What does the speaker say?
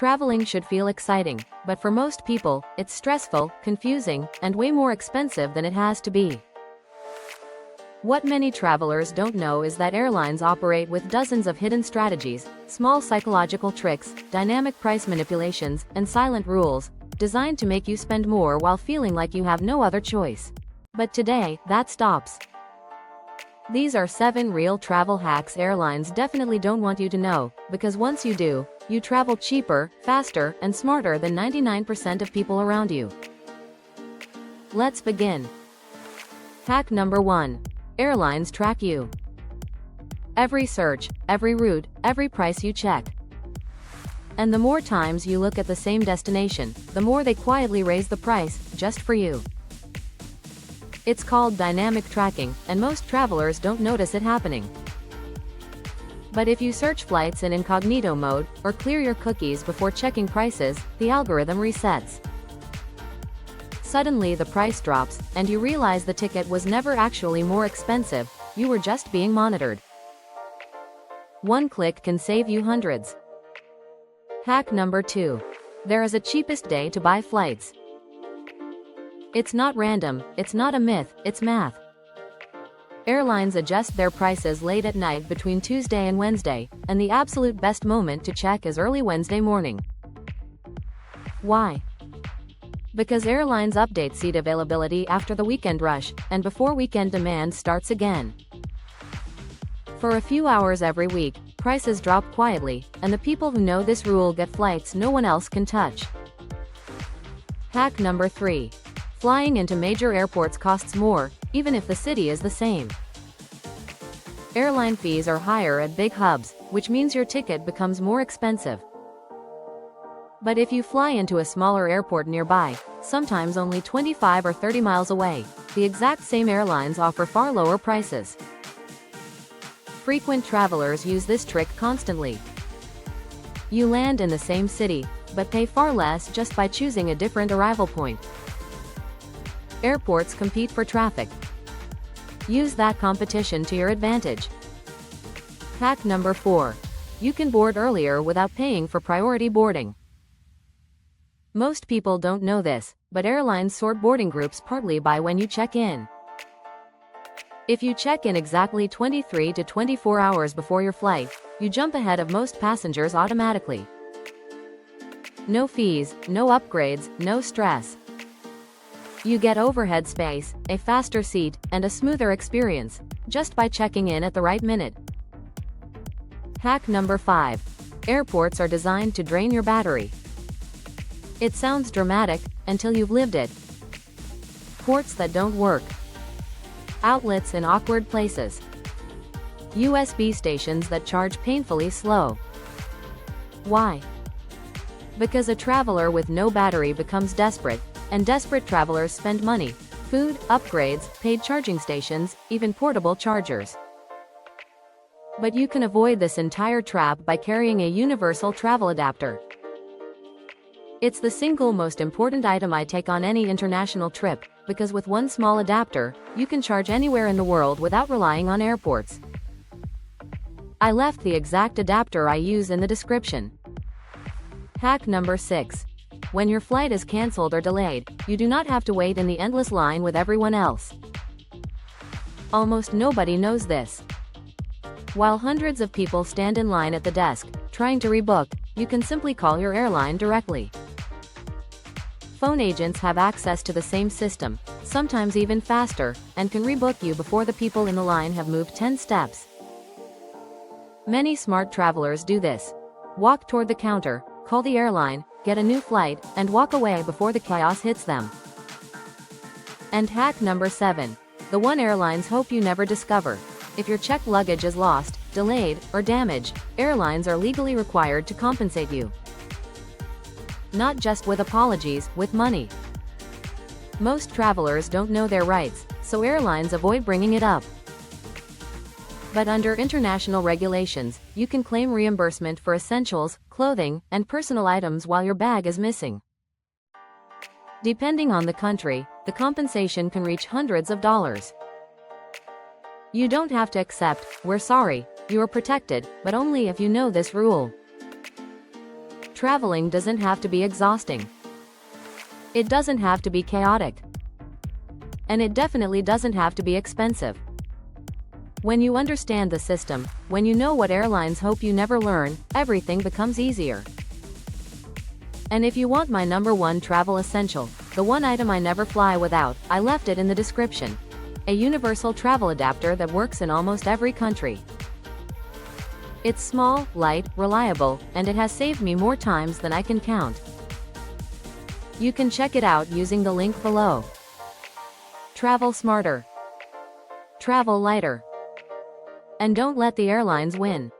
Traveling should feel exciting, but for most people, it's stressful, confusing, and way more expensive than it has to be. What many travelers don't know is that airlines operate with dozens of hidden strategies, small psychological tricks, dynamic price manipulations, and silent rules, designed to make you spend more while feeling like you have no other choice. But today, that stops. These are 7 real travel hacks airlines definitely don't want you to know, because once you do, you travel cheaper, faster, and smarter than 99% of people around you. Let's begin. Hack number 1. Airlines track you. Every search, every route, every price you check. And the more times you look at the same destination, the more they quietly raise the price, just for you. It's called dynamic tracking, and most travelers don't notice it happening. But if you search flights in incognito mode, or clear your cookies before checking prices, the algorithm resets. Suddenly the price drops, and you realize the ticket was never actually more expensive, you were just being monitored. One click can save you hundreds. Hack number 2. There is a cheapest day to buy flights. It's not random, it's not a myth, it's math. Airlines adjust their prices late at night between Tuesday and Wednesday, and the absolute best moment to check is early Wednesday morning. Why? Because airlines update seat availability after the weekend rush, and before weekend demand starts again. For a few hours every week, prices drop quietly, and the people who know this rule get flights no one else can touch. Hack number 3. Flying into major airports costs more, even if the city is the same. Airline fees are higher at big hubs, which means your ticket becomes more expensive. But if you fly into a smaller airport nearby, sometimes only 25 or 30 miles away, the exact same airlines offer far lower prices. Frequent travelers use this trick constantly. You land in the same city, but pay far less just by choosing a different arrival point. Airports compete for traffic. Use that competition to your advantage. Hack number 4. You can board earlier without paying for priority boarding. Most people don't know this, but airlines sort boarding groups partly by when you check in. If you check in exactly 23 to 24 hours before your flight, you jump ahead of most passengers automatically. No fees, no upgrades, no stress. You get overhead space, a faster seat, and a smoother experience, just by checking in at the right minute. Hack number 5. Airports are designed to drain your battery. It sounds dramatic, until you've lived it. Ports that don't work. Outlets in awkward places. USB stations that charge painfully slow. Why? Because a traveler with no battery becomes desperate, and desperate travelers spend money, food, upgrades, paid charging stations, even portable chargers. But you can avoid this entire trap by carrying a universal travel adapter. It's the single most important item I take on any international trip, because with one small adapter, you can charge anywhere in the world without relying on airports. I left the exact adapter I use in the description. Hack number 6. When your flight is cancelled or delayed, you do not have to wait in the endless line with everyone else. Almost nobody knows this. While hundreds of people stand in line at the desk, trying to rebook, you can simply call your airline directly. Phone agents have access to the same system, sometimes even faster, and can rebook you before the people in the line have moved 10 steps. Many smart travelers do this. Walk toward the counter, call the airline, get a new flight, and walk away before the chaos hits them. And hack number 7. The one airlines hope you never discover. If your checked luggage is lost, delayed, or damaged, airlines are legally required to compensate you. Not just with apologies, with money. Most travelers don't know their rights, so airlines avoid bringing it up. But under international regulations, you can claim reimbursement for essentials, clothing, and personal items while your bag is missing. Depending on the country, the compensation can reach hundreds of dollars. You don't have to accept, "We're sorry, you are protected," but only if you know this rule. Traveling doesn't have to be exhausting. It doesn't have to be chaotic. And it definitely doesn't have to be expensive. When you understand the system, when you know what airlines hope you never learn, everything becomes easier. And if you want my #1 travel essential, the one item I never fly without, I left it in the description. A universal travel adapter that works in almost every country. It's small, light, reliable, and it has saved me more times than I can count. You can check it out using the link below. Travel smarter. Travel lighter. And don't let the airlines win.